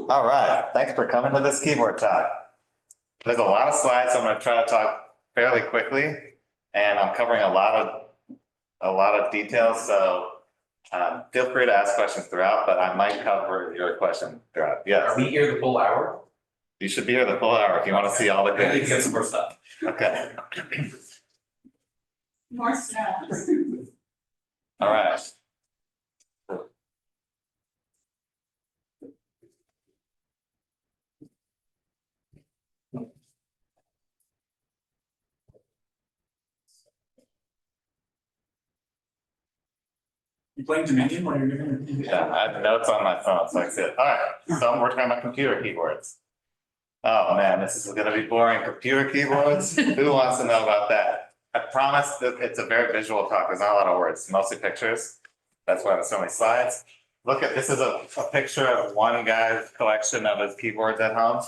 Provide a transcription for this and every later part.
All right, thanks for coming to this keyboard talk. There's a lot of slides, so I'm gonna try to talk fairly quickly, and I'm covering a lot of details, so feel free to ask questions throughout, but I might cover your question throughout. Yes, Are we here the full hour? you should be here the full hour if you want to see all the I need to get goodies. some more stuff. Okay, More snow. all right. You playing Dominion while you're doing it? Yeah, I have notes on my phone, so I see it. All right, so I'm working on my computer keyboards. Oh man, this is gonna be boring. Computer keyboards? Who wants to know about that? I promise that it's a very visual talk. There's not a lot of words, mostly pictures. That's why there's so many slides. Look at, this is a picture of one guy's collection of his keyboards at home. I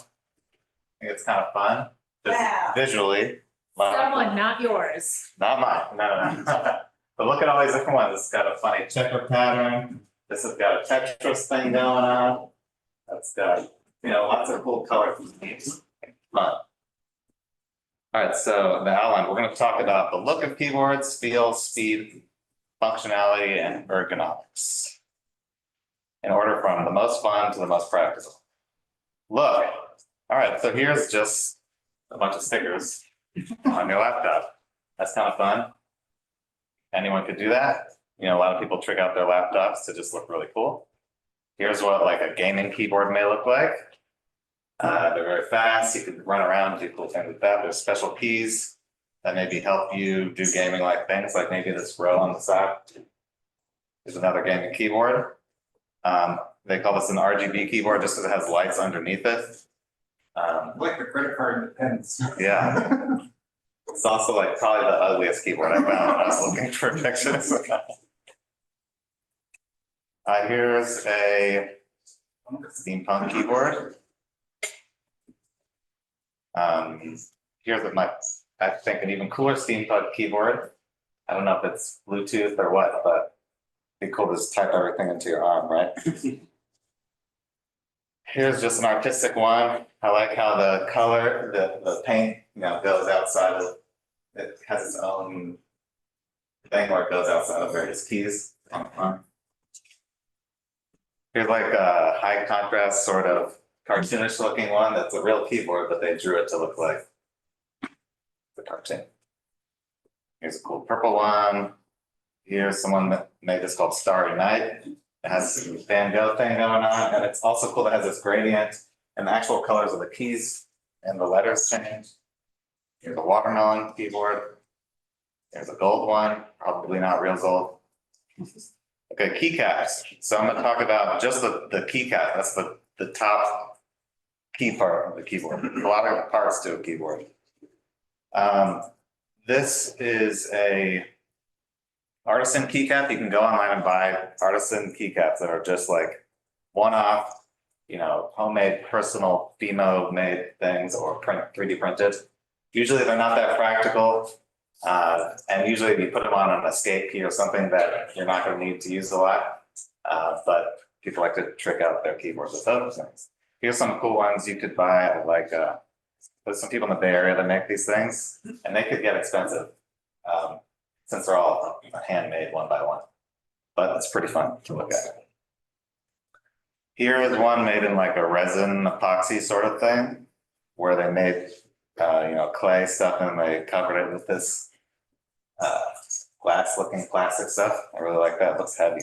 think it's kind of fun, just Wow. visually. Someone, not yours. Not mine, no. But look at all these different ones. It's got a funny checker pattern. This has got a Tetris thing going on. That's got, lots of cool colors and themes. Fun. All right, so the outline, we're gonna talk about the look of keyboards, feel, speed, functionality, and ergonomics. In order from the most fun to the most practical. Look, all right, so here's just a bunch of stickers on your laptop. That's kind of fun. Anyone could do that. A lot of people trick out their laptops to just look really cool. Here's what like a gaming keyboard may look like. They're very fast. You can run around, do cool things with that. There's special keys that maybe help you do gaming like things, like maybe this row on the side. There's another gaming keyboard. They call this an RGB keyboard just because it has lights underneath it. Like the credit card independence. Yeah. It's also like probably the ugliest keyboard I found when I was looking for pictures. Here's a steampunk keyboard. Here's I think an even cooler steampunk keyboard. I don't know if it's Bluetooth or what, but it'd be cool to just type everything into your arm, right? Here's just an artistic one. I like how the color, the paint, goes outside of, it has its own thing where it goes outside of various keys on the arm. Here's like a high contrast sort of cartoonish looking one that's a real keyboard, but they drew it to look like the cartoon. Here's a cool purple one. Here's someone that made this called Starry Night. It has some Van Gogh thing going on, and it's also cool that it has this gradient and the actual colors of the keys and the letters change. Here's a watermelon keyboard. There's a gold one, probably not real gold. Okay, keycaps. So I'm gonna talk about just the keycap. That's the top key part of the keyboard. A lot of parts to a keyboard. This is a artisan keycap. You can go online and buy artisan keycaps that are just like one-off, homemade, personal, Fimo made things or 3D printed. Usually they're not that practical. And usually if you put them on an escape key or something that you're not going to need to use a lot. But people like to trick out their keyboards with those things. Here's some cool ones you could buy, like there's some people in the Bay Area that make these things, and they could get expensive. Since they're all handmade one by one, but it's pretty fun to look at. Here is one made in like a resin epoxy sort of thing, where they made, clay stuff and they covered it with this glass-looking plastic stuff. I really like that. It looks heavy.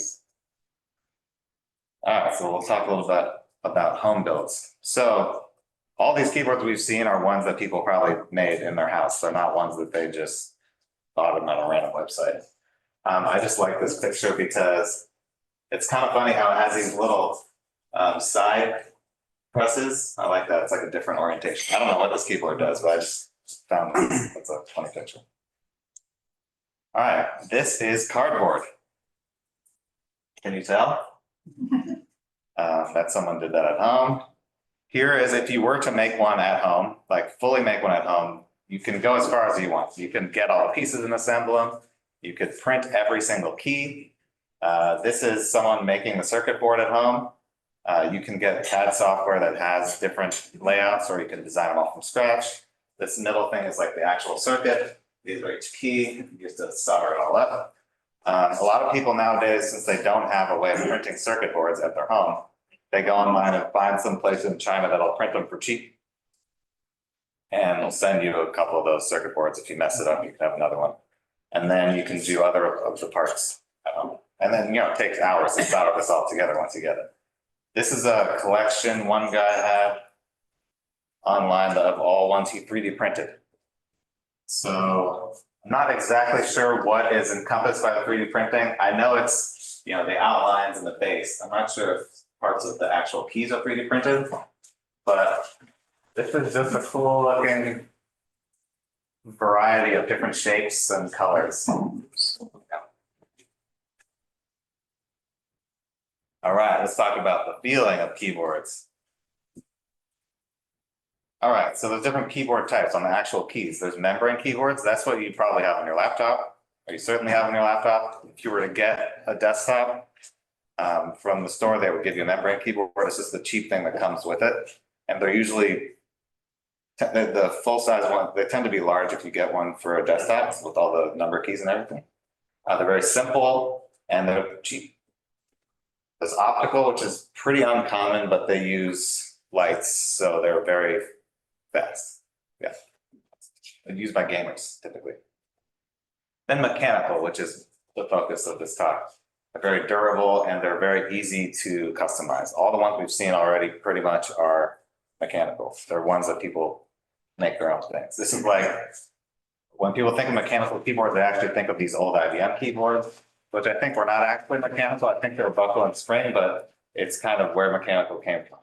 All right, so we'll talk a little bit about home builds. So all these keyboards we've seen are ones that people probably made in their house. They're not ones that they just thought of on a random website. I just like this picture because it's kind of funny how it has these little side presses. I like that. It's like a different orientation. I don't know what this keyboard does, but I just found that's a funny picture. All right, this is cardboard. Can you tell? That someone did that at home. Here is if you were to make one at home, like fully make one at home, you can go as far as you want. You can get all the pieces and assemble them. You could print every single key. This is someone making the circuit board at home. You can get CAD software that has different layouts, or you can design them all from scratch. This middle thing is like the actual circuit. These are each key. You have to solder it all up. A lot of people nowadays, since they don't have a way of printing circuit boards at their home, they go online and find some place in China that'll print them for cheap. And they'll send you a couple of those circuit boards. If you mess it up, you can have another one. And then you can do other of the parts. And then, it takes hours to solder this all together once you get it. This is a collection one guy had online of all ones he 3D printed. So I'm not exactly sure what is encompassed by the 3D printing. I know it's, the outlines and the base. I'm not sure if parts of the actual keys are 3D printed, but this is just a cool looking variety of different shapes and colors. All right, let's talk about the feeling of keyboards. All right, so there's different keyboard types on the actual keys. There's membrane keyboards. That's what you probably have on your laptop, or you certainly have on your laptop. If you were to get a desktop from the store, they would give you a membrane keyboard. It's just the cheap thing that comes with it. And they're usually, the full-size one, they tend to be large if you get one for a desktop with all the number keys and everything. They're very simple and they're cheap. There's optical, which is pretty uncommon, but they use lights, so they're very fast. Yeah. They're used by gamers typically. Then mechanical, which is the focus of this talk. They're very durable and they're very easy to customize. All the ones we've seen already pretty much are mechanical. They're ones that people make their own things. This is like, when people think of mechanical keyboards, they actually think of these old IBM keyboards, which I think were not actually mechanical. I think they were buckle and spring, but it's kind of where mechanical came from.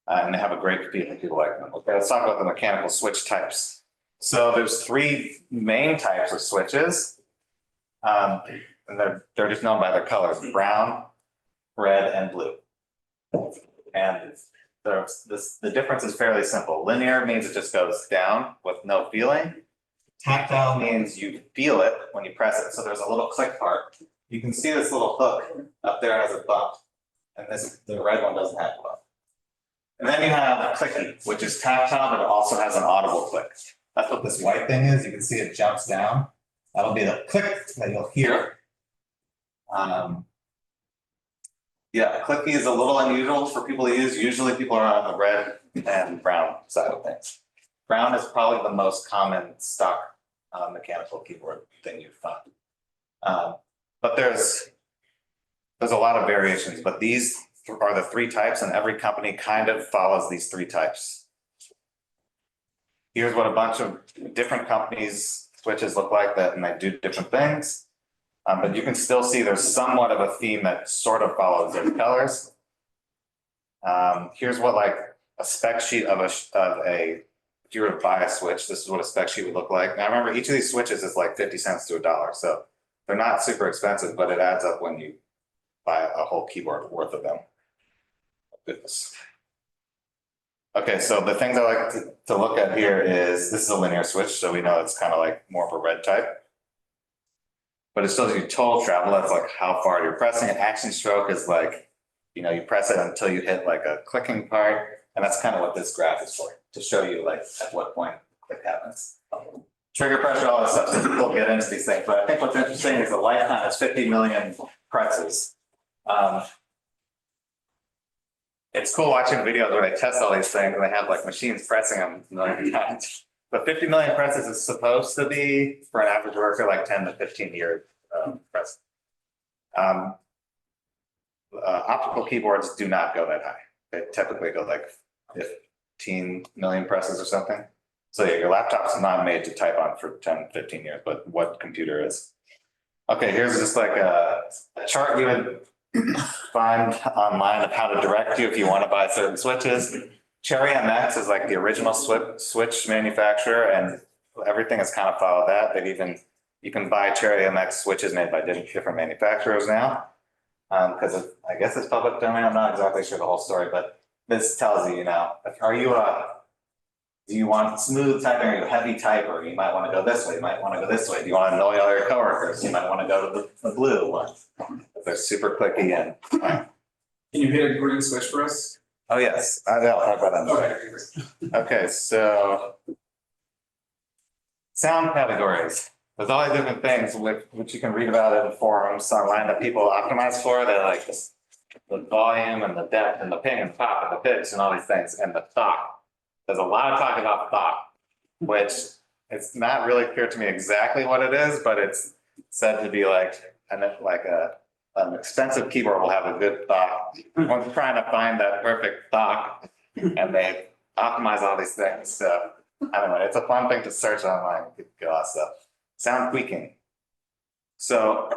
And they have a great feel and people like them. Okay, let's talk about the mechanical switch types. So there's three main types of switches. And they're just known by their colors: brown, red, and blue. And the difference is fairly simple. Linear means it just goes down with no feeling. Tactile means you feel it when you press it. So there's a little click part. You can see this little hook up there has a bump, and the red one doesn't have a bump. And then you have clicky, which is tactile, but it also has an audible click. That's what this white thing is. You can see it jumps down. That'll be the click that you'll hear. Yeah, clicky is a little unusual for people to use. Usually people are on the red and brown side of things. Brown is probably the most common stock mechanical keyboard thing you'd find. But there's a lot of variations, but these are the three types, and every company kind of follows these three types. Here's what a bunch of different companies' switches look like, and they do different things. But you can still see there's somewhat of a theme that sort of follows those colors. Here's what like a spec sheet of if you were to buy a switch, this is what a spec sheet would look like. Now remember, each of these switches is like 50 cents to $1, so they're not super expensive, but it adds up when you buy a whole keyboard worth of them. Goodness. Okay, so the things I like to look at here is, this is a linear switch, so we know it's kind of like more of a red type. But it shows you total travel, that's like how far you're pressing. An action stroke is like, you press it until you hit like a clicking part, and that's kind of what this graph is for, to show you like at what point the click happens. Trigger pressure, all that stuff, so we'll get into these things, but I think what's interesting is the lifetime is 50 million presses. It's cool watching videos where they test all these things and they have like machines pressing them a million times. But 50 million presses is supposed to be, for an average worker, like 10 to 15 years press. Optical keyboards do not go that high. They typically go like 15 million presses or something. So yeah, your laptop's not made to type on for 10, 15 years, but what computer is? Okay, here's just like a chart you would find online of how to direct you if you want to buy certain switches. Cherry MX is like the original switch manufacturer, and everything has kind of followed that. You can buy Cherry MX switches made by different manufacturers now. Because I guess it's public domain. I'm not exactly sure the whole story, but this tells you, do you want smooth typing? Are you a heavy typer? You might want to go this way. You might want to go this way. Do you want to annoy all your coworkers? You might want to go to the blue one. They're super clicky and fine. Can you hit a green switch for us? Oh, yes, I'll talk about that. Okay, great. Okay, so. Sound categories. There's all these different things which you can read about in the forums online that people optimize for. They're like the volume and the depth and the ping and pop and the pitch and all these things and the talk. There's a lot of talk about talk, which it's not really clear to me exactly what it is, but it's said to be like an expensive keyboard will have a good talk. One's trying to find that perfect talk, and they optimize all these things. So I don't know. It's a fun thing to search online. Get a lot of stuff. Sound tweaking. So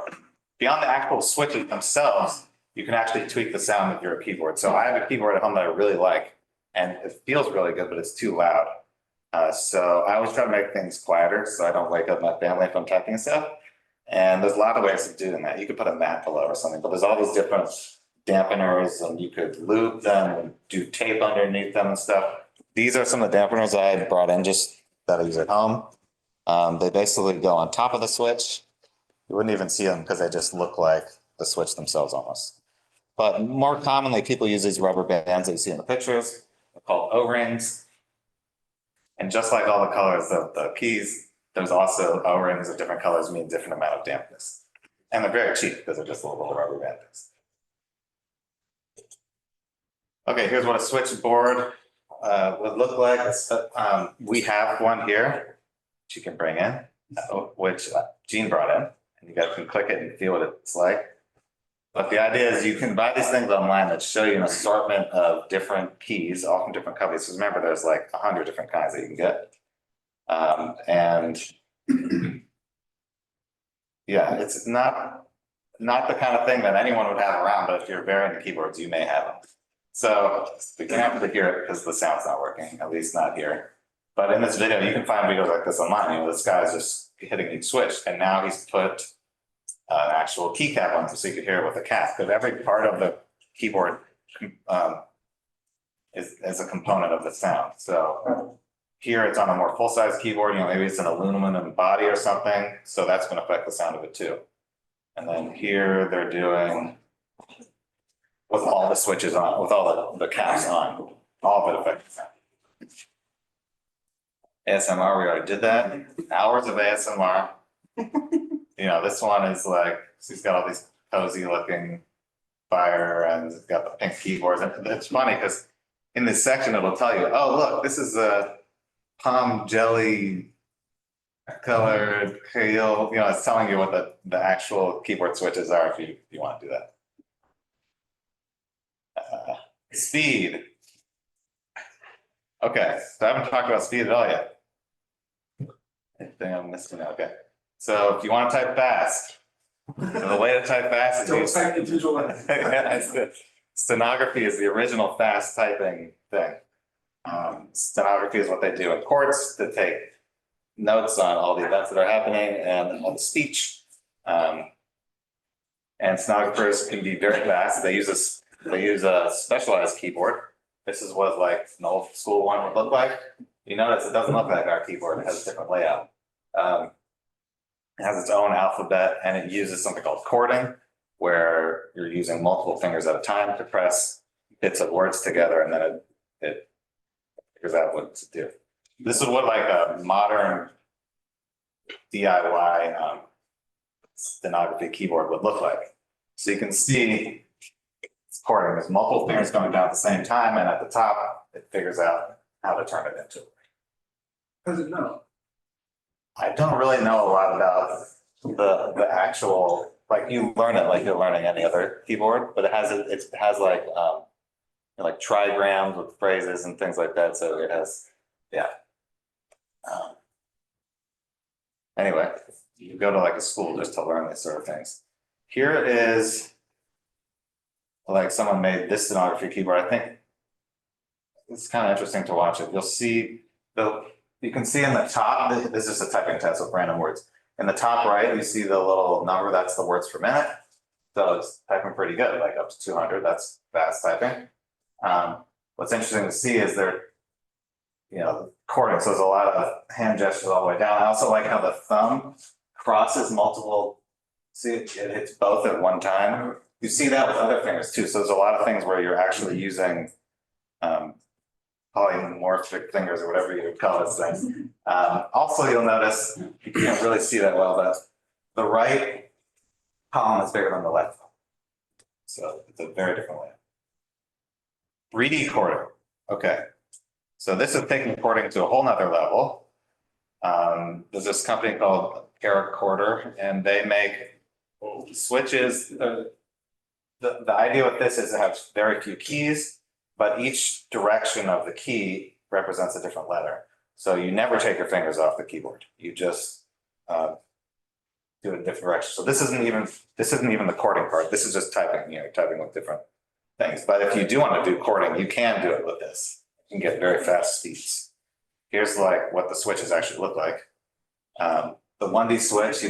beyond the actual switches themselves, you can actually tweak the sound of your keyboard. So I have a keyboard at home that I really like, and it feels really good, but it's too loud. So I always try to make things quieter so I don't wake up my family if I'm typing and stuff. And there's a lot of ways of doing that. You could put a mat below or something, but there's all these different dampeners, and you could loop them and do tape underneath them and stuff. These are some of the dampeners I brought in just that I use at home. They basically go on top of the switch. You wouldn't even see them because they just look like the switch themselves almost. But more commonly, people use these rubber bands that you see in the pictures. They're called O-rings. And just like all the colors of the keys, there's also O-rings of different colors mean different amount of dampness. And they're very cheap because they're just little rubber band things. Okay, here's what a switchboard would look like. We have one here, which you can bring in, which Gene brought in, and you guys can click it and feel what it's like. But the idea is you can buy these things online that show you an assortment of different keys, all from different companies. Because remember, there's like 100 different kinds that you can get. And yeah, it's not the kind of thing that anyone would have around, but if you're very into keyboards, you may have them. So we can't actually hear it because the sound's not working, at least not here. But in this video, you can find videos like this online. You know, this guy's just hitting each switch, and now he's put an actual keycap on so you can hear it with a cap. Because every part of the keyboard is a component of the sound. So here it's on a more full-size keyboard. You know, maybe it's an aluminum body or something. So that's going to affect the sound of it too. And then here they're doing with all the switches on, with all the caps on, all of it affects the sound. ASMR, we already did that. Hours of ASMR. You know, this one is like, he's got all these cozy looking fire and it's got the pink keyboards. And it's funny because in this section, it'll tell you, oh, look, this is a palm jelly colored keel. You know, it's telling you what the actual keyboard switches are if you want to do that. Speed. Okay, so I haven't talked about speed at all yet. Anything I'm missing? Okay. So if you want to type fast, the way to type fast is Don't use type individual. stenography is the original fast typing thing. Stenography is what they do in courts to take notes on all the events that are happening and on the speech. And stenographers can be very fast. They use a specialized keyboard. This is what like an old school one would look like. You notice it doesn't look like our keyboard. It has a different layout. It has its own alphabet and it uses something called chording, where you're using multiple fingers at a time to press bits of words together, and then it figures out what to do. This is what like a modern DIY stenography keyboard would look like. So you can see it's chording. There's multiple fingers going down at the same time, and at the top, it figures out how to turn it into. How does it know? I don't really know a lot about the actual, like you learn it like you're learning any other keyboard, but it has like like trigrams with phrases and things like that. So it has, yeah. Anyway, you go to like a school just to learn these sort of things. Here is like someone made this stenography keyboard. I think it's kind of interesting to watch it. You'll see you can see in the top, this is just a typing test with random words. In the top right, you see the little number, that's the words per minute. So it's typing pretty good, like up to 200, that's fast typing. What's interesting to see is they're, you know, chording, so there's a lot of hand gestures all the way down. I also like how the thumb crosses multiple, see it hits both at one time. You see that with other fingers too. So there's a lot of things where you're actually using polymorphic fingers or whatever you would call this thing. Also, you'll notice, you can't really see that well, but the right palm is bigger than the left. So it's a very different way. 3D cording. Okay. So this is taking cording to a whole nother level. There's this company called Paracorder, and they make switches. The idea with this is it has very few keys, but each direction of the key represents a different letter. So you never take your fingers off the keyboard. You just do it in different directions. So this isn't even the chording part. This is just typing, typing with different things. But if you do want to do chording, you can do it with this. You can get very fast speeds. Here's like what the switches actually look like. The 1D switch,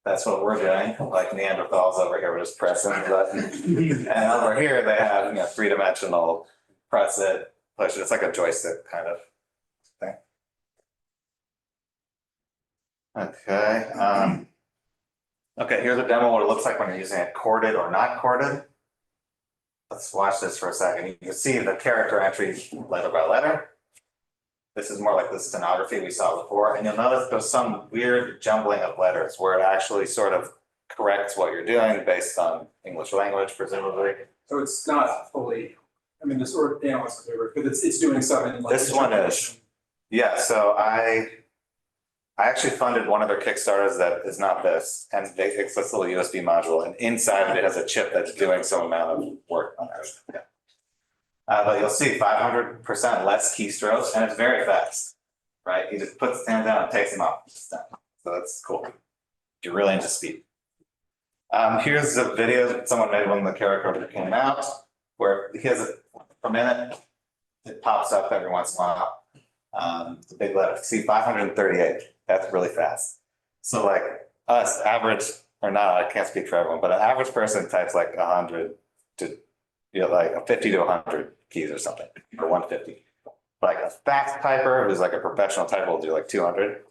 that's what we're doing. Like Neanderthals over here, we're just pressing the button. And over here they have, three-dimensional press it, push it. It's like a joystick kind of thing. Okay. Okay, here's a demo of what it looks like when you're using it corded or not corded. Let's watch this for a second. You can see the character entry letter by letter. This is more like the stenography we saw before. And you'll notice there's some weird jumbling of letters where it actually sort of corrects what you're doing based on English language, presumably. So it's not fully, this word, what's the favorite, because it's doing something like. This one is. Yeah, so I actually funded one of their Kickstarters that is not this, and it's this little USB module, and inside of it has a chip that's doing some amount of work on it. Yeah. But you'll see 500% less keystrokes, and it's very fast, right? He just puts his hand down and takes them off. It's done. So that's cool. If you're really into speed. Here's a video someone made when the Paracorder came out, where he has a minute, it pops up every once in a while. The big letter. See, 538. That's really fast. So like us, average or not, I can't speak for everyone, but an average person types like 100 to like 50 to 100 keys or something, or 150. Like a fast typer who's like a professional typer will do like 200.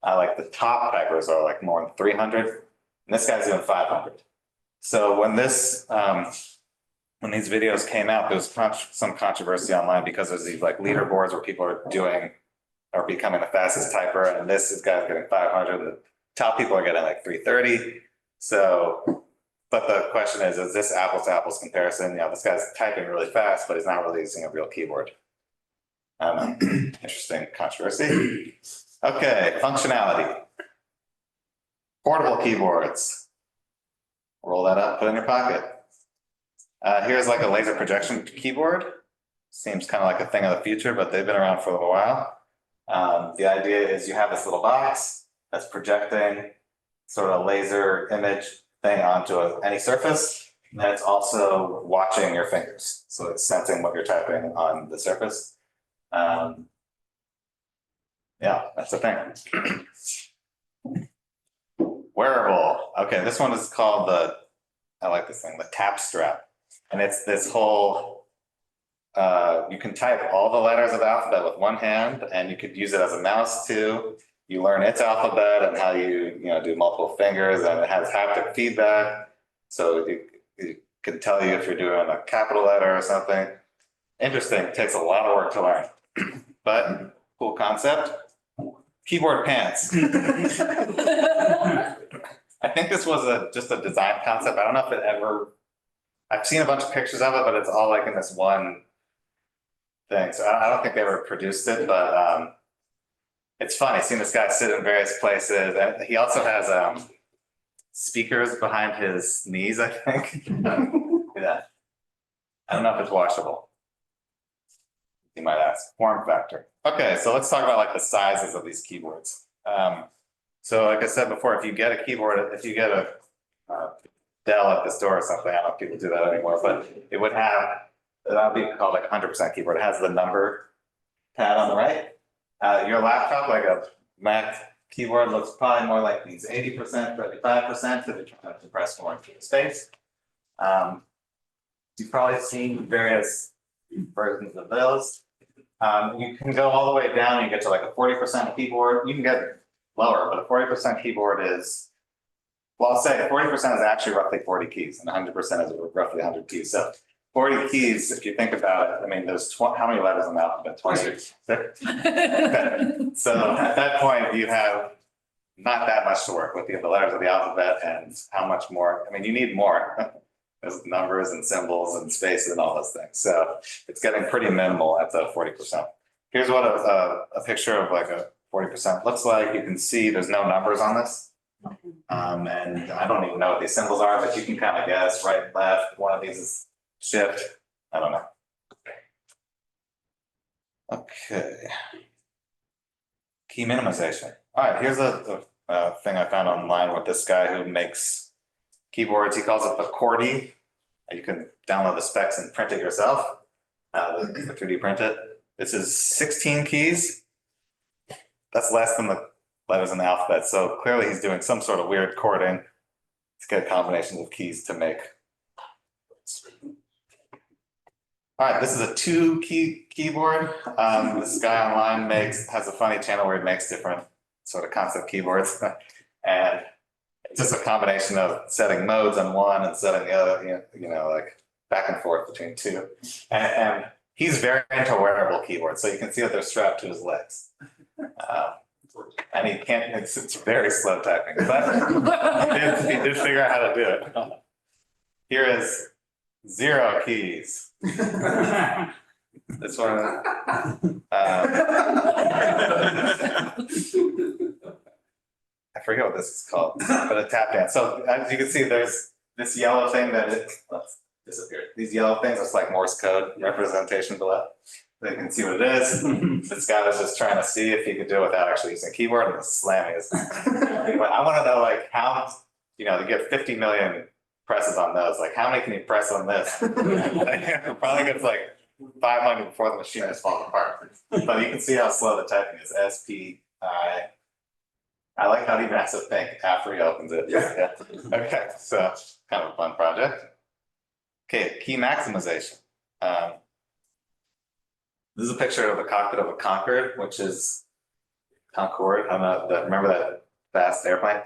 Like the top typers are like more than 300, and this guy's doing 500. So when this, when these videos came out, there was some controversy online because there's these like leaderboards where people are becoming the fastest typer, and this guy's getting 500. The top people are getting like 330. So, but the question is this apples to apples comparison? This guy's typing really fast, but he's not really using a real keyboard. Interesting controversy. Okay, functionality. Portable keyboards. Roll that up, put it in your pocket. Here's like a laser projection keyboard. Seems kind of like a thing of the future, but they've been around for a little while. The idea is you have this little box that's projecting sort of a laser image thing onto any surface, and then it's also watching your fingers. So it's sensing what you're typing on the surface. Yeah, that's the thing. Wearable. Okay, this one is called I like this thing, the Tap Strap. And it's this whole, you can type all the letters of the alphabet with one hand, and you could use it as a mouse too. You learn its alphabet and how you do multiple fingers, and it has haptic feedback. So it can tell you if you're doing a capital letter or something. Interesting, it takes a lot of work to learn, but cool concept. Keyboard pants. I think this was just a design concept. I don't know if it ever, I've seen a bunch of pictures of it, but it's all like in this one thing. So I don't think they ever produced it, but it's funny seeing this guy sit in various places. And he also has speakers behind his knees, I think. Yeah. I don't know if it's washable. You might ask. Form factor. Okay, so let's talk about like the sizes of these keyboards. So like I said before, if you get a keyboard, if you get a Dell at the store or something, I don't know if people do that anymore, but it would have, that would be called like 100% keyboard. It has the number pad on the right. Your laptop, like a Mac keyboard, looks probably more like these 80%, 35%, if you're trying to press more into the space. You've probably seen various versions of those. You can go all the way down and you get to like a 40% keyboard. You can get lower, but a 40% keyboard is well, I'll say 40% is actually roughly 40 keys and 100% is roughly 100 keys. So 40 keys, if you think about it, I mean, there's how many letters in the alphabet? 26. So at that point, you have not that much to work with. You have the letters of the alphabet and how much more. I mean, you need more. There's numbers and symbols and spaces and all those things. So it's getting pretty minimal at the 40%. Here's what a picture of like a 40% looks like. You can see there's no numbers on this. And I don't even know what these symbols are, but you can kind of guess right, left. One of these is shift. I don't know. Okay. Key minimization. All right, here's a thing I found online with this guy who makes keyboards. He calls it the QWERTY. You can download the specs and print it yourself. The 3D print it. This is 16 keys. That's less than the letters in the alphabet. So clearly he's doing some sort of weird chording to get combinations of keys to make. All right, this is a 2-key keyboard. This guy online has a funny channel where he makes different sort of concept keyboards. And it's just a combination of setting modes on one and setting the other, you know, like back and forth between two. And he's very into wearable keyboards, so you can see that they're strapped to his legs. And he can't, it's very slow typing, but he did figure out how to do it. Here is 0 keys. This one. I forget what this is called, but a tap dance. So as you can see, there's this yellow thing that disappeared. These yellow things, it's like Morse code representation below. So you can see what it is. This guy was just trying to see if he could do it without actually using a keyboard and slamming his. But I want to know like how, you know, to get 50 million presses on those, like how many can you press on this? Probably gets like 500 before the machine is falling apart. But you can see how slow the typing is. SPI. I like how he even has to think after he opens it. Yeah. Okay, so kind of a fun project. Okay, key maximization. This is a picture of the cockpit of a Concorde, which is Concorde. I don't know, remember that fast airplane?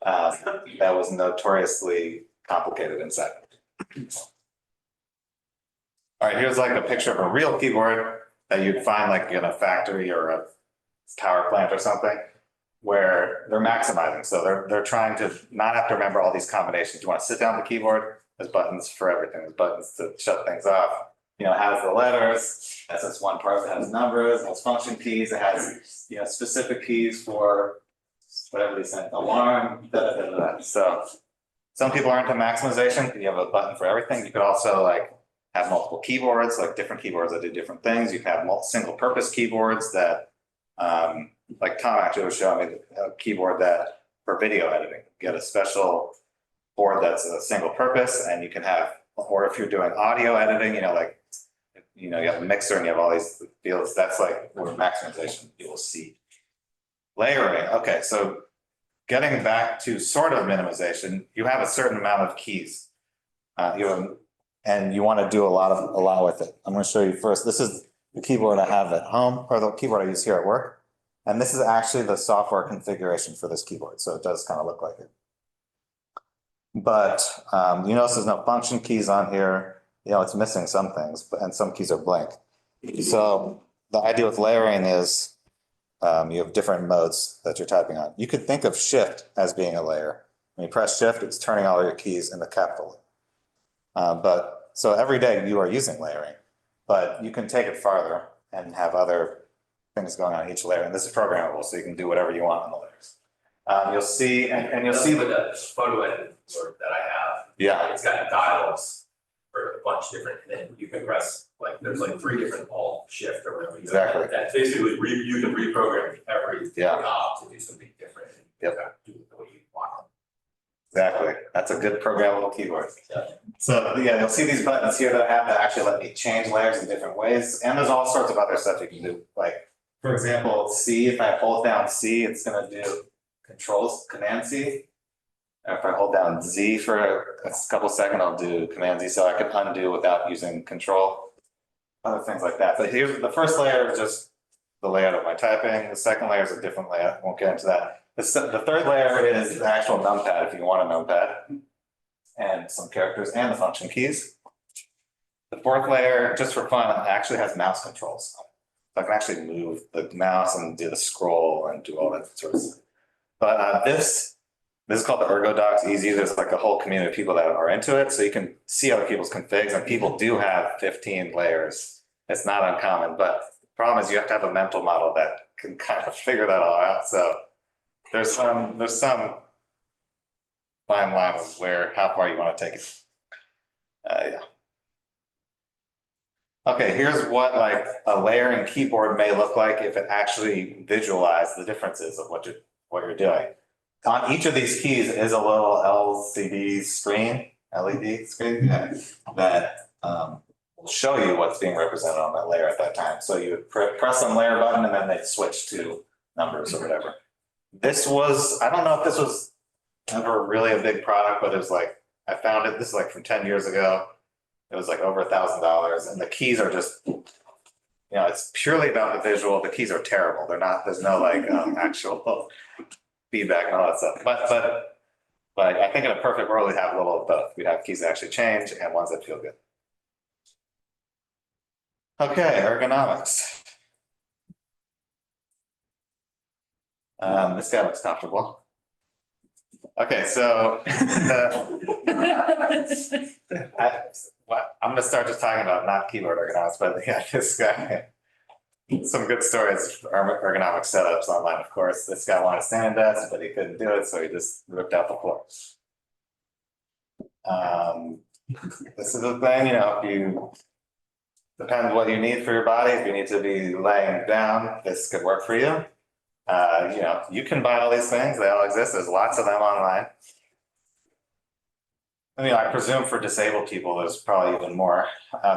That was notoriously complicated inside. All right, here's like a picture of a real keyboard that you'd find like in a factory or a power plant or something, where they're maximizing. So they're trying to not have to remember all these combinations. You want to sit down at the keyboard, there's buttons for everything. There's buttons to shut things off. You know, it has the letters, that's this one part that has numbers, it has function keys, it has, you know, specific keys for whatever they say, alarm, So some people are into maximization. You have a button for everything. You could also like have multiple keyboards, like different keyboards that do different things. You can have single purpose keyboards that, like Tom actually was showing me a keyboard that for video editing, get a special board that's a single purpose, and you can have, or if you're doing audio editing, you know, like, you know, you have a mixer and you have all these fields, that's like where maximization you will see. Layering, okay, so getting back to sort of minimization, you have a certain amount of keys. And you want to do a lot with it. I'm going to show you first. This is the keyboard I have at home, or the keyboard I use here at work. And this is actually the software configuration for this keyboard. So it does kind of look like it. But you notice there's no function keys on here. You know, it's missing some things, and some keys are blank. So the idea with layering is you have different modes that you're typing on. You could think of shift as being a layer. When you press shift, it's turning all your keys into capital. But so every day you are using layering, but you can take it farther and have other things going on each layer. And this is programmable, so you can do whatever you want on the layers. You'll see, and you'll see the photo edit board that I have. Yeah. It's got dials for a bunch of different, and then you can press, like, there's like 3 different alt shift or whatever. Exactly. That's basically, you can reprogram every knob to do something different. Yep. Do it the way you want. Exactly. That's a good programmable keyboard. Yeah. So yeah, you'll see these buttons here that I have that actually let me change layers in different ways. And there's all sorts of other stuff you can do. Like, for example, C, if I hold down C, it's gonna do Command C. If I hold down Z for a couple seconds, I'll do Command Z, so I can undo without using Control. Other things like that. But here's the first layer is just the layout of my typing. The second layer is a different layout. I won't get into that. The third layer is the actual numpad, if you want a numpad. And some characters and the function keys. The fourth layer, just for fun, actually has mouse controls. So I can actually move the mouse and do the scroll and do all that sort of stuff. But this is called the ErgoDocs Easy. There's like a whole community of people that are into it. So you can see other people's configs, and people do have 15 layers. It's not uncommon, but the problem is you have to have a mental model that can kind of figure that all out. So there's some fine line of how far you want to take it. Yeah. Okay, here's what like a layering keyboard may look like if it actually visualized the differences of what you're doing. On each of these keys is a little LCD screen, LED screen that will show you what's being represented on that layer at that time. So you would press some layer button and then they'd switch to numbers or whatever. This was, I don't know if this was ever really a big product, but it was like, I found it, this is like from 10 years ago. It was like over $1,000 and the keys are just, it's purely about the visual. The keys are terrible. They're not, there's no like actual feedback and all that stuff. But I think in a perfect world, we'd have a little of both. We'd have keys that actually change and ones that feel good. Okay, ergonomics. This guy looks comfortable. Okay, so I'm gonna start just talking about not keyboard ergonomics, but yeah, this guy, some good stories for ergonomic setups online, of course. This guy wanted a standing desk, but he couldn't do it, so he just ripped out the floor. This is the thing, if you, depends what you need for your body. If you need to be laying down, this could work for you. You can buy all these things, they all exist, there's lots of them online. I presume for disabled people, there's probably even more.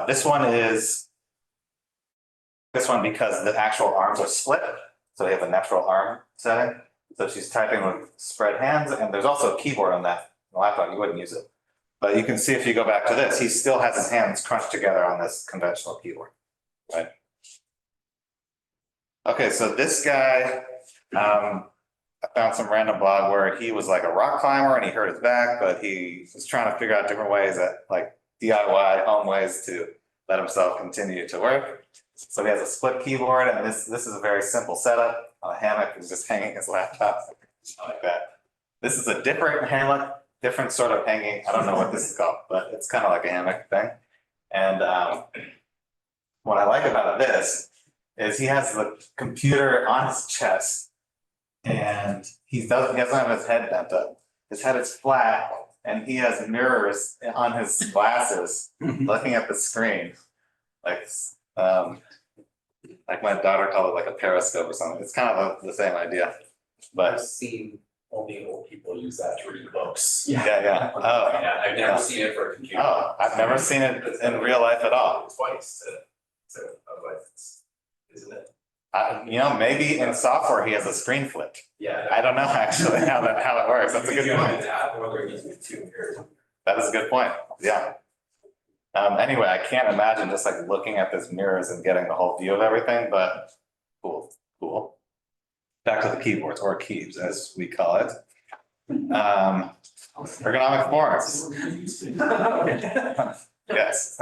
This one because the actual arms are split, so they have a natural arm setting. So she's typing with spread hands, and there's also a keyboard on that laptop, you wouldn't use it. But you can see if you go back to this, he still has his hands crunched together on this conventional keyboard, right? Okay, so this guy, I found some random blog where he was like a rock climber and he hurt his back, but he was trying to figure out different ways that like DIY home ways to let himself continue to work. So he has a split keyboard, and this is a very simple setup. A hammock is just hanging his laptop like that. This is a different hammock, different sort of hanging. I don't know what this is called, but it's kind of like a hammock thing. And what I like about this is he has the computer on his chest, and he doesn't have his head bent up. His head is flat, and he has mirrors on his glasses looking at the screen. Like my daughter called it like a periscope or something. It's kind of the same idea. But I've seen only old people use that to read books. yeah. Oh, Yeah, I've never seen it for a computer. oh, I've never seen it in real life at all. Twice otherwise isn't it? Maybe in software he has a screen flip. Yeah. I don't know actually how it works. That's a good point. Whether he's with two here. That is a good point. Yeah. Anyway, I can't imagine just like looking at these mirrors and getting the whole view of everything, but cool. Back to the keyboards, or keys as we call it. Ergonomic forms. Yes.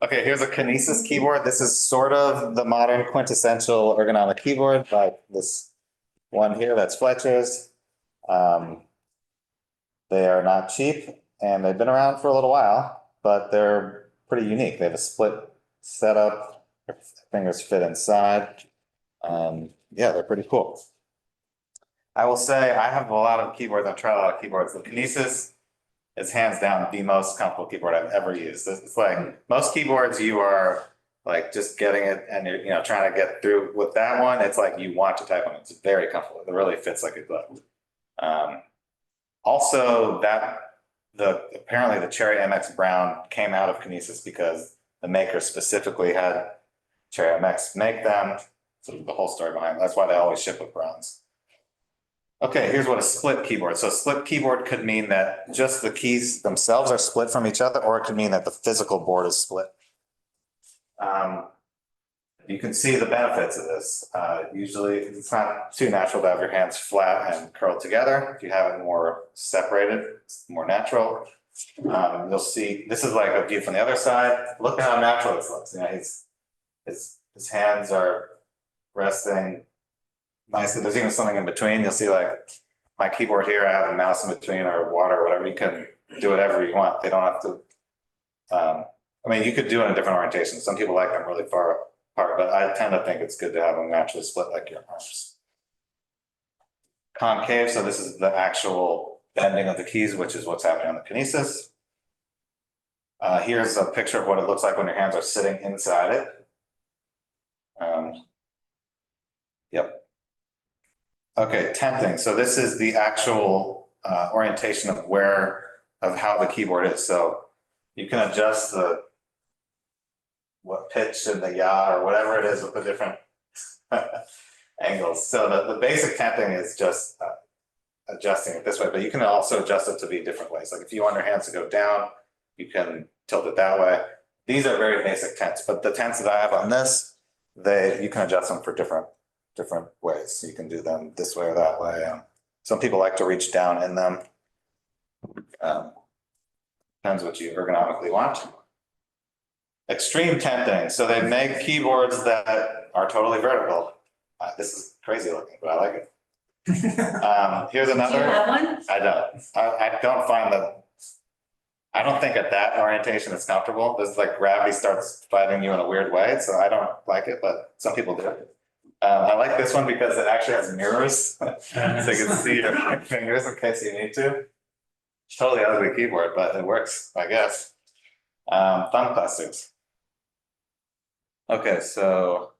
Okay, here's a Kinesis keyboard. This is sort of the modern quintessential ergonomic keyboard, like this one here, that's Fletcher's. They are not cheap, and they've been around for a little while, but they're pretty unique. They have a split setup, your fingers fit inside. Yeah, they're pretty cool. I will say I have a lot of keyboards. I've tried a lot of keyboards. The Kinesis is hands down the most comfortable keyboard I've ever used. It's like most keyboards you are like just getting it and you're trying to get through. With that one, it's like you want to type on it. It's very comfortable. It really fits like a glove. Also, apparently the Cherry MX Brown came out of Kinesis because the maker specifically had Cherry MX make them. So the whole story behind it. That's why they always ship with Browns. Okay, here's what a split keyboard. So a split keyboard could mean that just the keys themselves are split from each other, or it could mean that the physical board is split. You can see the benefits of this. Usually it's not too natural to have your hands flat and curled together. If you have it more separated, it's more natural. You'll see, this is like a view from the other side. Look at how natural this looks. You know, his hands are resting nicely. There's even something in between. You'll see like my keyboard here, I have a mouse in between or water or whatever. You can do whatever you want. They don't have to. I mean, you could do it in a different orientation. Some people like them really far apart, but I tend to think it's good to have them naturally split like your arms. Concave, so this is the actual bending of the keys, which is what's happening on the Kinesis. Here's a picture of what it looks like when your hands are sitting inside it. Yep. Okay, tenting. So this is the actual orientation of how the keyboard is. So you can adjust what pitch and the yaw or whatever it is with the different angles. So the basic tenting is just adjusting it this way, but you can also adjust it to be different ways. Like if you want your hands to go down, you can tilt it that way. These are very basic tents, but the tents that I have on this, you can adjust them for different ways. So you can do them this way or that way. Some people like to reach down in them. Depends what you ergonomically want. Extreme tenting. So they make keyboards that are totally vertical. This is crazy looking, but I like it. Here's Do you another. have one? I don't. I don't find that. I don't think at that orientation it's comfortable. There's like gravity starts fighting you in a weird way, so I don't like it, but some people do. I like this one because it actually has mirrors, so you can see your fingers in case you need to. It's totally ugly keyboard, but it works, I guess. Thumb clusters. Okay, so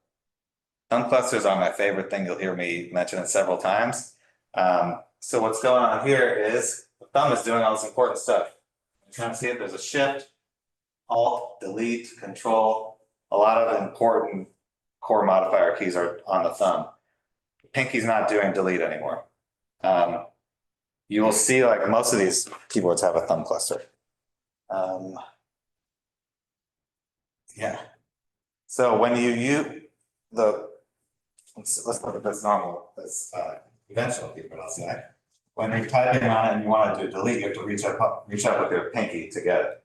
thumb clusters are my favorite thing. You'll hear me mention it several times. So what's going on here is the thumb is doing all this important stuff. You kind of see it, there's a shift, Alt, Delete, Control. A lot of important core modifier keys are on the thumb. Pinky's not doing Delete anymore. You will see like most of these keyboards have a thumb cluster. Yeah. So when you use let's look at this conventional keyboard, I'll say. When you're typing on it and you want to do delete, you have to reach up with your pinky to get it.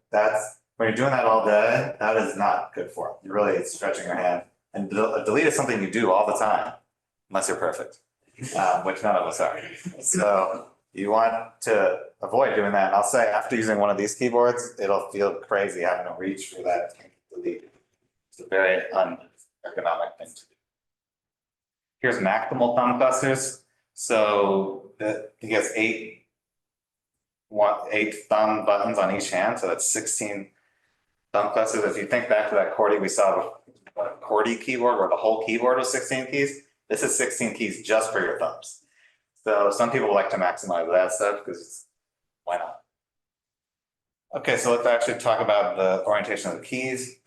When you're doing that all day, that is not good for it. You're really stretching your hand. And delete is something you do all the time, unless you're perfect, which none of us are. So you want to avoid doing that. And I'll say after using one of these keyboards, it'll feel crazy having to reach for that delete. It's a very unergonomic thing to do. Here's maximal thumb clusters. So it gets 8 thumb buttons on each hand. So that's 16 thumb clusters. If you think back to that QWERTY we saw, a QWERTY keyboard where the whole keyboard was 16 keys, this is 16 keys just for your thumbs. So some people like to maximize that stuff because why not? Okay, so let's actually talk about the orientation of the keys.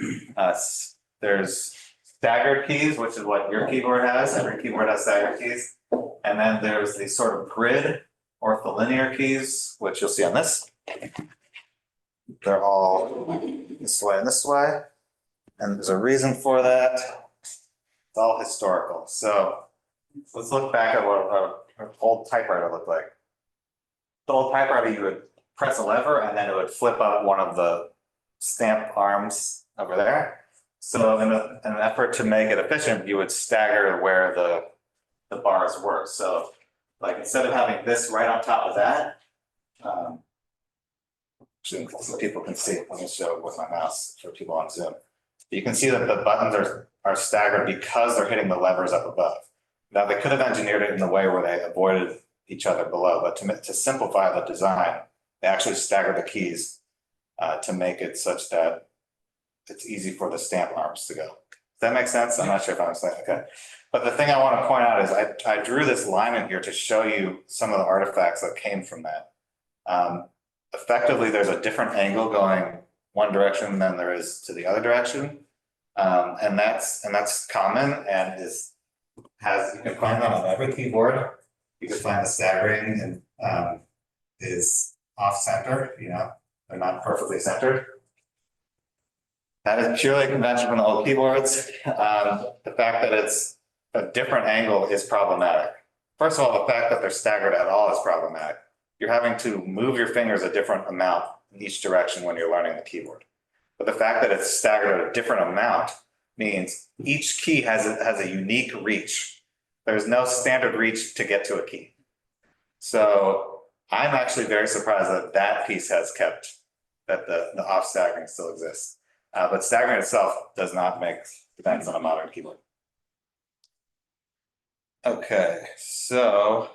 There's staggered keys, which is what your keyboard has. Every keyboard has staggered keys. And then there's the sort of grid ortholinear keys, which you'll see on this. They're all this way and this way. And there's a reason for that. It's all historical. So let's look back at what an old typewriter looked like. The old typewriter, you would press a lever and then it would flip up one of the stamp arms over there. So in an effort to make it efficient, you would stagger where the bars were. So like instead of having this right on top of that, so people can see, let me show it with my mouse for people on Zoom. You can see that the buttons are staggered because they're hitting the levers up above. Now they could have engineered it in the way where they avoided each other below, but to simplify the design, they actually stagger the keys to make it such that it's easy for the stamp arms to go. Does that make sense? I'm not sure if I'm saying okay. But the thing I want to point out is I drew this line in here to show you some of the artifacts that came from that. Effectively, there's a different angle going one direction than there is to the other direction. And that's common and you can find that on every keyboard. You can find the staggering and is off center, they're not perfectly centered. That is purely a convention from the old keyboards. The fact that it's a different angle is problematic. First of all, the fact that they're staggered at all is problematic. You're having to move your fingers a different amount in each direction when you're learning the keyboard. But the fact that it's staggered at a different amount means each key has a unique reach. There's no standard reach to get to a key. So I'm actually very surprised that that piece has kept, that the off staggering still exists. But staggering itself does not make sense on a modern keyboard. Okay, so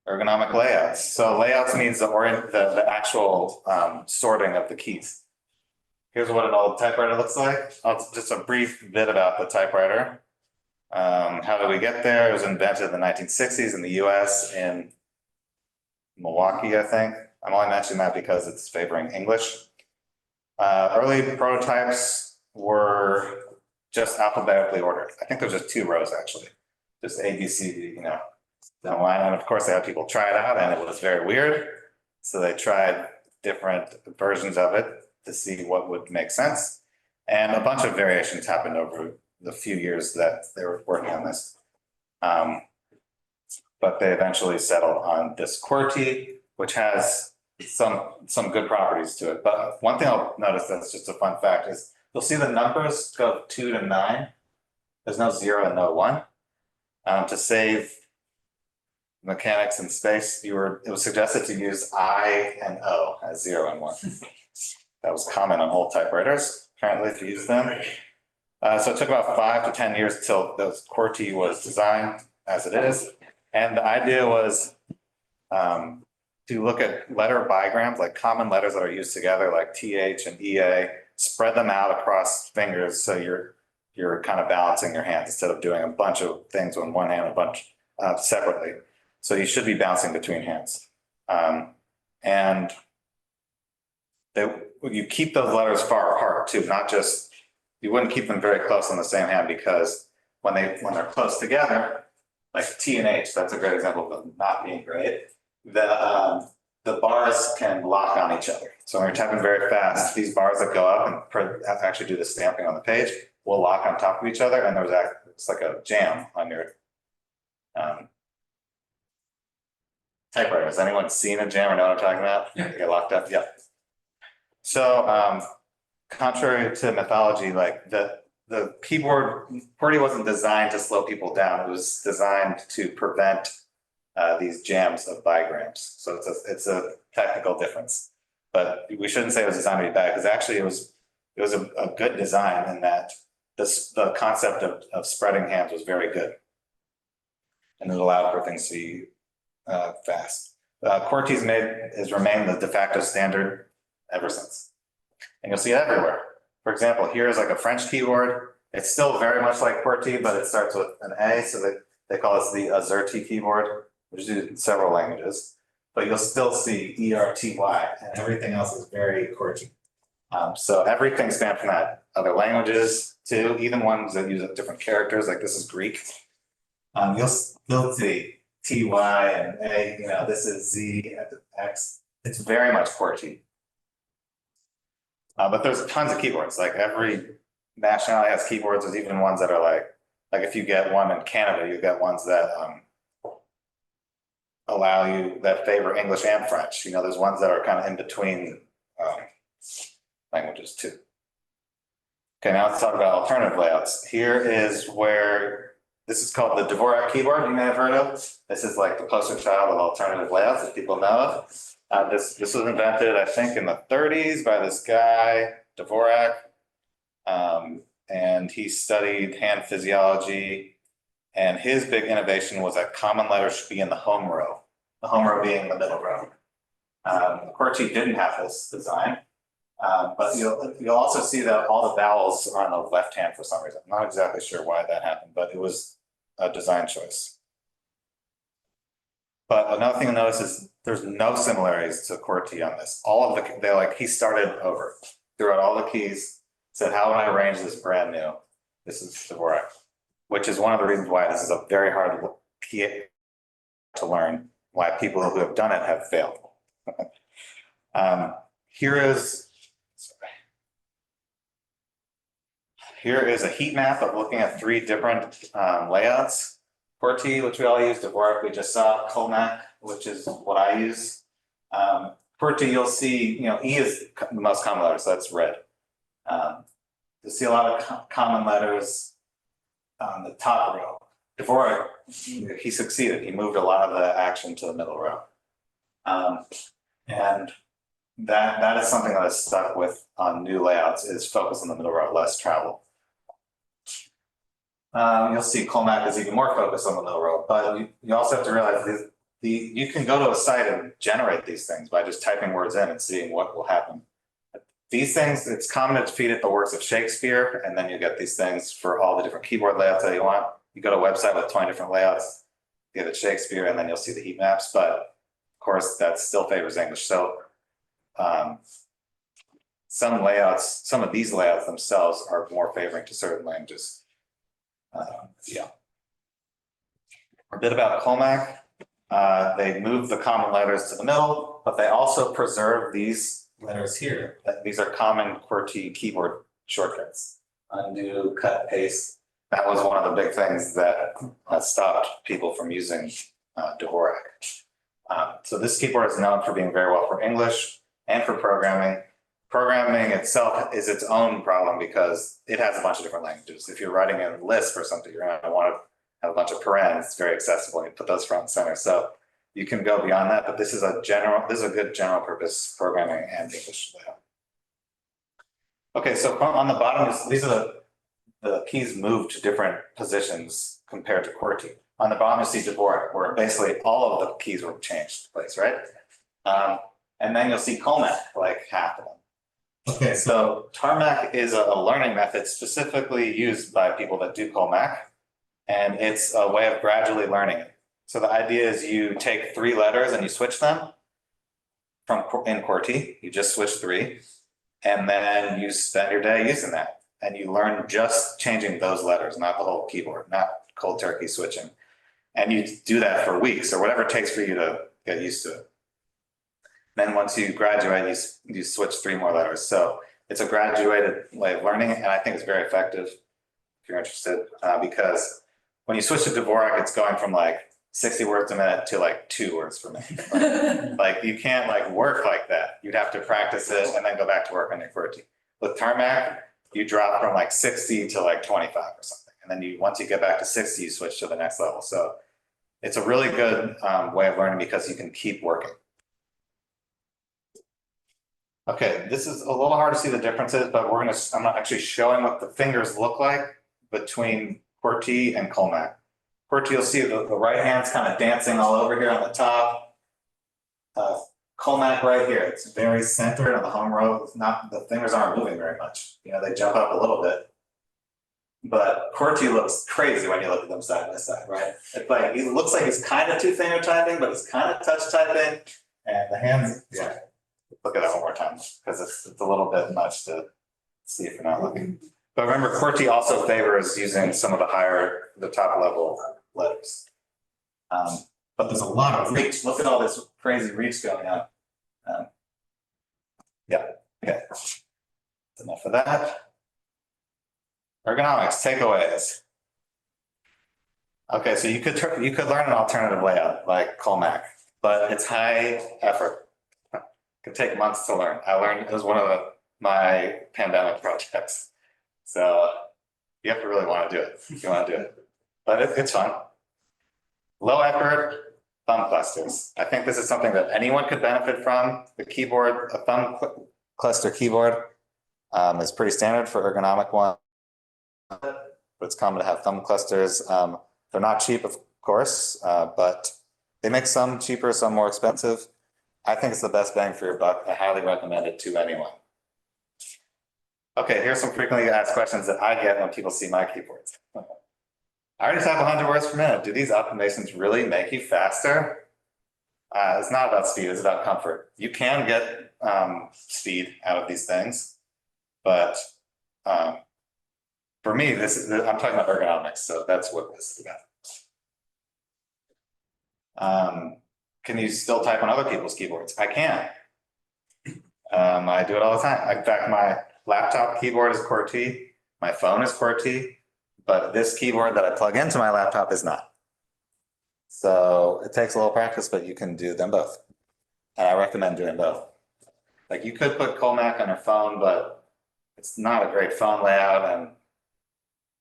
ergonomic layouts. So layouts means the actual sorting of the keys. Here's what an old typewriter looks like. Just a brief bit about the typewriter. How did we get there? It was invented in the 1960s in the US in Milwaukee, I think. I'm only mentioning that because it's favoring English. Early prototypes were just alphabetically ordered. I think there's just 2 rows actually, just A, B, C, D, you know, down the line. And of course they had people try it out and it was very weird. So they tried different versions of it to see what would make sense. And a bunch of variations happened over the few years that they were working on this. But they eventually settled on this QWERTY, which has some good properties to it. But one thing I'll notice that's just a fun fact is you'll see the numbers go 2 to 9. There's no 0 and no 1. To save mechanics and space, it was suggested to use I and O as 0 and 1. That was common on old typewriters, apparently, to use them. So it took about 5 to 10 years till the QWERTY was designed as it is. And the idea was to look at letter bigrams, like common letters that are used together, like TH and EA, spread them out across fingers so you're kind of balancing your hands instead of doing a bunch of things on one hand, a bunch separately. So you should be bouncing between hands. And you keep those letters far apart too, not just, you wouldn't keep them very close on the same hand because when they're close together, like T and H, that's a great example of them not being great. The bars can lock on each other. So when you're typing very fast, these bars that go up and actually do the stamping on the page will lock on top of each other, and it's like a jam on your typewriter. Has anyone seen a jam or know what I'm talking about? Yeah. They get locked up. Yeah. So contrary to mythology, like the keyboard QWERTY wasn't designed to slow people down. It was designed to prevent these jams of bigrams. So it's a technical difference, but we shouldn't say it was designed to be bad because actually it was a good design in that the concept of spreading hands was very good, and it allowed for things to be fast. QWERTY has remained the de facto standard ever since, and you'll see it everywhere. For example, here's like a French keyboard. It's still very much like QWERTY, but it starts with an A, so they call this the AZERTY keyboard, which is used in several languages. But you'll still see ERTY, and everything else is very QWERTY. So everything spanned from that. Other languages too, even ones that use different characters, like this is Greek. You'll still see TY and A, you know, this is Z and X. It's very much QWERTY. But there's tons of keyboards, like every nationality has keyboards. There's even ones that are like if you get one in Canada, you get ones that that favor English and French. You know, there's ones that are kind of in between languages too. Okay, now let's talk about alternative layouts. Here is where this is called the Dvorak keyboard. You may have heard of. This is like the poster child of alternative layouts that people know of. This was invented, I think, in the 30s by this guy Dvorak, and he studied hand physiology. And his big innovation was that common letters should be in the home row, the home row being the middle row. QWERTY didn't have this design, but you'll also see that all the vowels are on the left hand for some reason. I'm not exactly sure why that happened, but it was a design choice. But another thing to notice is there's no similarities to QWERTY on this. All of he started over, threw out all the keys, said, how would I arrange this brand new? This is Dvorak, which is one of the reasons why this is a very hard key to learn, why people who have done it have failed. Here is here is a heat map of looking at 3 different layouts. QWERTY, which we all use, Dvorak, we just saw, Comac, which is what I use. QWERTY, you'll see, E is the most common letter, so that's red. You'll see a lot of common letters on the top row. Dvorak, he succeeded, he moved a lot of the action to the middle row. And that is something that is stuck with on new layouts, is focus on the middle row, less travel. You'll see Comac is even more focused on the middle row, but you also have to realize you can go to a site and generate these things by just typing words in and seeing what will happen. These things, it's common to feed it the works of Shakespeare, and then you get these things for all the different keyboard layouts that you want. You go to a website with 20 different layouts, give it Shakespeare, and then you'll see the heat maps, but of course that still favors English. So some of these layouts themselves are more favoring to certain languages. A bit about Comac. They move the common letters to the middle, but they also preserve these letters here. These are common QWERTY keyboard shortcuts. Undo, cut, paste. That was one of the big things that stopped people from using Dvorak. So this keyboard is known for being very well for English and for programming. Programming itself is its own problem because it has a bunch of different languages. If you're writing in Lisp or something, you're going to want to have a bunch of parens. It's very accessible. You put those front and center. So you can go beyond that, but this is a good general purpose programming and English layout. Okay, so on the bottom, these are the keys moved to different positions compared to QWERTY. On the bottom, you see Dvorak, where basically all of the keys were changed place, right? And then you'll see Comac, like half of them. Okay, so Tarmac is a learning method specifically used by people that do Comac, and it's a way of gradually learning it. So the idea is you take 3 letters and you switch them in QWERTY, you just switch 3, and then you spend your day using that. And you learn just changing those letters, not the whole keyboard, not cold turkey switching. And you do that for weeks or whatever it takes for you to get used to it. Then once you graduate, you switch 3 more letters. So it's a graduated way of learning, and I think it's very effective if you're interested, because when you switch to Dvorak, it's going from like 60 words a minute to like 2 words per minute. Like you can't like work like that. You'd have to practice it and then go back to work on your QWERTY. With Tarmac, you drop from like 60 to like 25 or something. And then once you get back to 60, you switch to the next level. So it's a really good way of learning because you can keep working. Okay, this is a little hard to see the differences, but I'm not actually showing what the fingers look like between QWERTY and Comac. QWERTY, you'll see the right hand's kind of dancing all over here on the top. Comac right here, it's very centered on the home row. The fingers aren't moving very much. They jump up a little bit. But QWERTY looks crazy when you look at them side by side, right? It looks like he's kind of 2-finger typing, but he's kind of touch typing. And the hands, yeah. Look at that one more time, because it's a little bit much to see if you're not looking. But remember, QWERTY also favors using some of the top level letters. But there's a lot of reach. Look at all this crazy reach going on. Yeah, okay. That's enough of that. Ergonomics, takeaways. Okay, so you could learn an alternative layout like Comac, but it's high effort. It could take months to learn. It was one of my pandemic projects. So you have to really want to do it if you want to do it. But it's fun. Low effort, thumb clusters. I think this is something that anyone could benefit from. The keyboard, a thumb cluster keyboard is pretty standard for ergonomic one. But it's common to have thumb clusters. They're not cheap, of course, but they make some cheaper, some more expensive. I think it's the best bang for your buck. I highly recommend it to anyone. Okay, here's some frequently asked questions that I get when people see my keyboards. I already type 100 words per minute. Do these optimizations really make you faster? It's not about speed, it's about comfort. You can get speed out of these things, but for me, I'm talking about ergonomics, so that's what this is about. Can you still type on other people's keyboards? I can. I do it all the time. In fact, my laptop keyboard is QWERTY. My phone is QWERTY, but this keyboard that I plug into my laptop is not. So it takes a little practice, but you can do them both. And I recommend doing both. Like you could put Colmac on your phone, but it's not a great phone layout and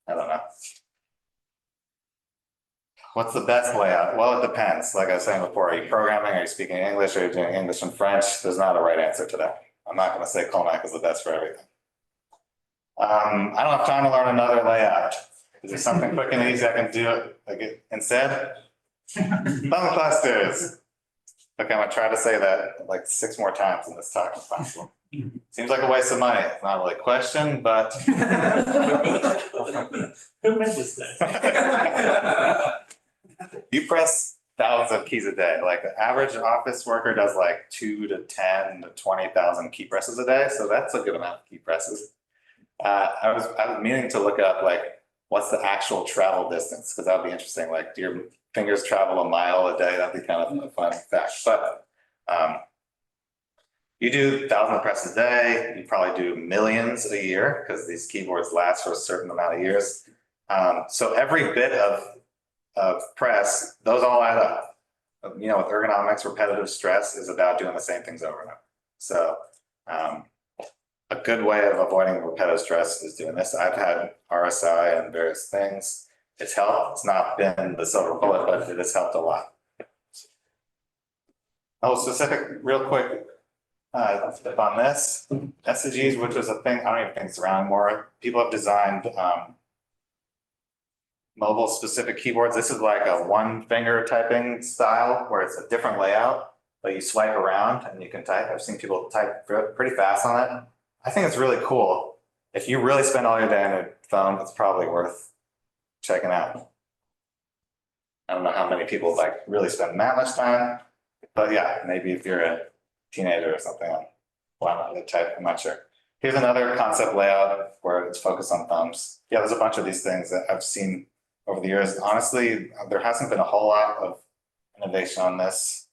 I don't know. What's the best layout? Well, it depends. Like I was saying before, are you programming? Are you speaking English? Are you doing English and French? There's not a right answer to that. I'm not going to say Colmac is the best for everything. I don't have time to learn another layout. Is there something quick and easy I can do like instead? Thumb clusters. Okay, I'm gonna try to say that like 6 more times in this talk if possible. Seems like a waste of money. It's not really a question, but. Who mentions that? You press thousands of keys a day. Like the average office worker does like 2 to 10 to 20,000 key presses a day. So that's a good amount of key presses. I was meaning to look up like what's the actual travel distance because that would be interesting. Like do your fingers travel a mile a day? That'd be kind of a fun fact. But you do 1,000 presses a day. You probably do millions a year because these keyboards last for a certain amount of years. So every bit of press, those all add up. You know, with ergonomics, repetitive stress is about doing the same things over and over. So a good way of avoiding repetitive stress is doing this. I've had RSI and various things. It's helped. It's not been the silver bullet, but it has helped a lot. Oh, specific, real quick, tip on this. SCGs, which was a thing, I don't even think it's around more. People have designed mobile specific keyboards. This is like a 1-finger typing style where it's a different layout, but you swipe around and you can type. I've seen people type pretty fast on it. I think it's really cool. If you really spend all your day on your phone, it's probably worth checking out. I don't know how many people like really spend that much time, but yeah, maybe if you're a teenager or something, why not type? I'm not sure. Here's another concept layout where it's focused on thumbs. Yeah, there's a bunch of these things that I've seen over the years. Honestly, there hasn't been a whole lot of innovation on this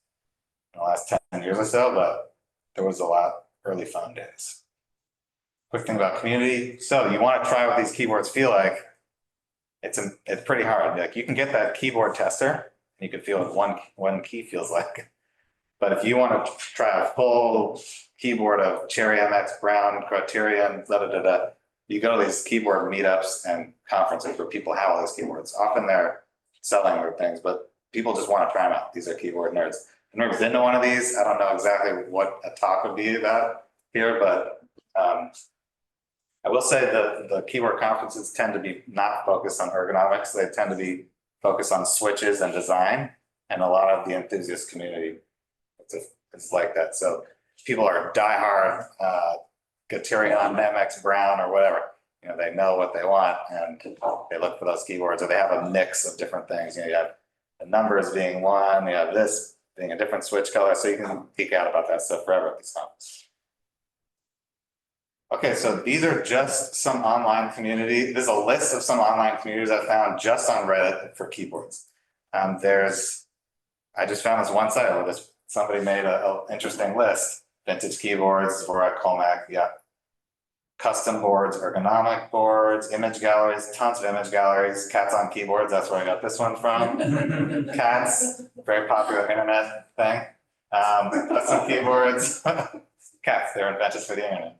in the last 10 years or so, but there was a lot early phone days. Quick thing about community. So you want to try what these keyboards feel like. It's pretty hard. Like you can get that keyboard tester and you can feel what one key feels like. But if you want to try a full keyboard of Cherry MX Brown, Criterion, you go to these keyboard meetups and conferences where people have all these keyboards. Often they're selling their things, but people just want to try them out. These are keyboard nerds. I've never been to one of these. I don't know exactly what a talk would be about here, but I will say that the keyboard conferences tend to be not focused on ergonomics. They tend to be focused on switches and design, and a lot of the enthusiast community it's like that. So people are diehard Criterion, MX Brown, or whatever. You know, they know what they want, and they look for those keyboards, or they have a mix of different things. You know, you have the numbers being one, you have this being a different switch color, so you can geek out about that stuff forever at these conferences. Okay, so these are just some online community. There's a list of some online communities I found just on Reddit for keyboards. I just found this one site where somebody made an interesting list. Vintage keyboards, Dvorak, Colmac, yeah. Custom boards, ergonomic boards, image galleries, tons of image galleries, cats on keyboards, that's where I got this one from. Cats, very popular internet thing. Custom keyboards. Cats, they're invented for the internet.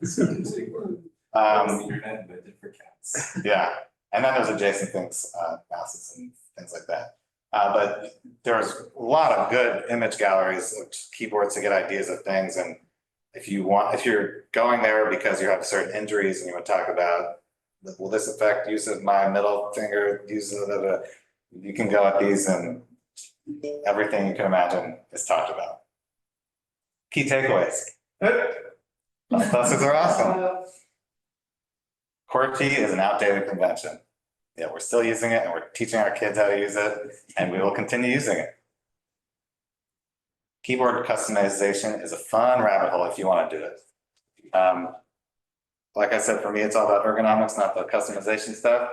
Internet invented for cats. Yeah, and then there's adjacent things, mouses and things like that. But there's a lot of good image galleries of keyboards to get ideas of things. And if you're going there because you have certain injuries and you want to talk about, will this affect use of my middle finger, you can go at these and everything you can imagine is talked about. Key takeaways. Clusters are awesome. QWERTY is an outdated convention. Yeah, we're still using it and we're teaching our kids how to use it and we will continue using it. Keyboard customization is a fun rabbit hole if you want to do it. Like I said, for me, it's all about ergonomics, not the customization stuff.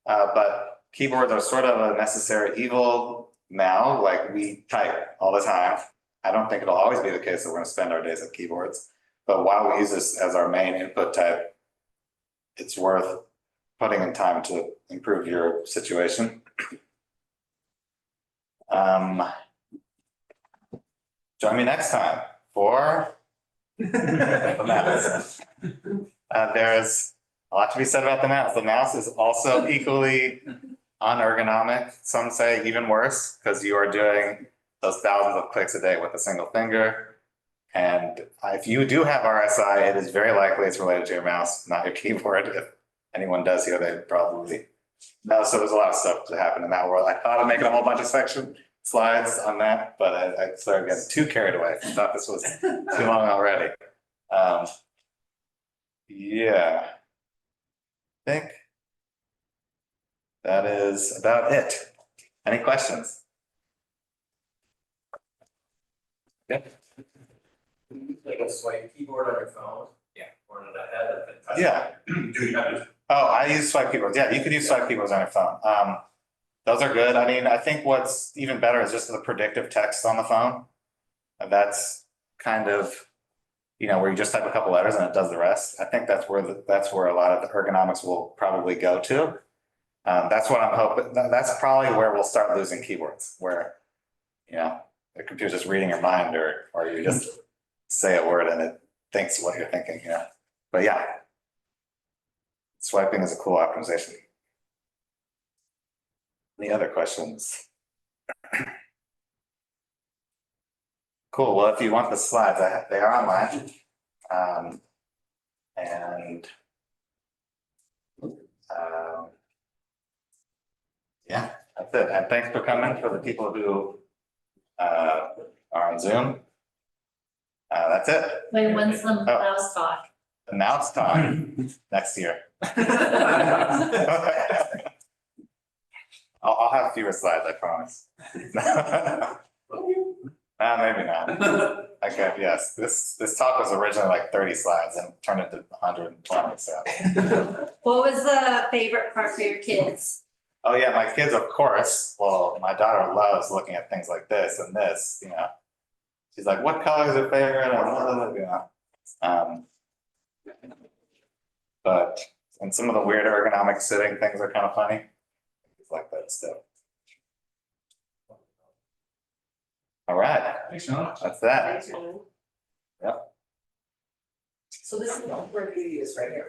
But keyboards are sort of a necessary evil now, like we type all the time. I don't think it'll always be the case that we're going to spend our days at keyboards. But while we use this as our main input type, it's worth putting in time to improve your situation. Join me next time for the mouse. There's a lot to be said about the mouse. The mouse is also equally unergonomic. Some say even worse, because you are doing those thousands of clicks a day with a single finger. And if you do have RSI, it is very likely it's related to your mouse, not your keyboard. If anyone does here, they probably know. So there's a lot of stuff to happen in that world. I thought of making a whole bunch of slides on that, but I started getting too carried away. I thought this was too long already. Yeah. I think that is about it. Any questions? Okay. Like a swipe keyboard on your phone. Yeah. Or on a head and touch. Yeah. Do you have to? Oh, I use swipe keyboards. Yeah, you could use swipe keyboards on your phone. Those are good. I mean, I think what's even better is just the predictive text on the phone. And that's kind of, where you just type a couple letters and it does the rest. I think that's where a lot of the ergonomics will probably go to. That's what I'm hoping. That's probably where we'll start losing keyboards, where, the computer's just reading your mind, or you just say a word and it thinks what you're thinking. But yeah, swiping is a cool optimization. Any other questions? Cool. Well, if you want the slides, they are online. Yeah, that's it. And thanks for coming for the people who are on Zoom. That's it. Wait, when's the mouse talk? And now it's time next year. I'll have fewer slides, I promise. Maybe not. Okay, yes, this talk was originally like 30 slides and turned into 120, so. What was the favorite part for your kids? Oh yeah, my kids, of course. Well, my daughter loves looking at things like this and this, She's like, what color is her favorite? And some of the weird ergonomic sitting things are kind of funny. It's like that stuff. All right. Thanks, Sean. That's that. Thanks, Sean. Yep. So this is where the beauty is right here.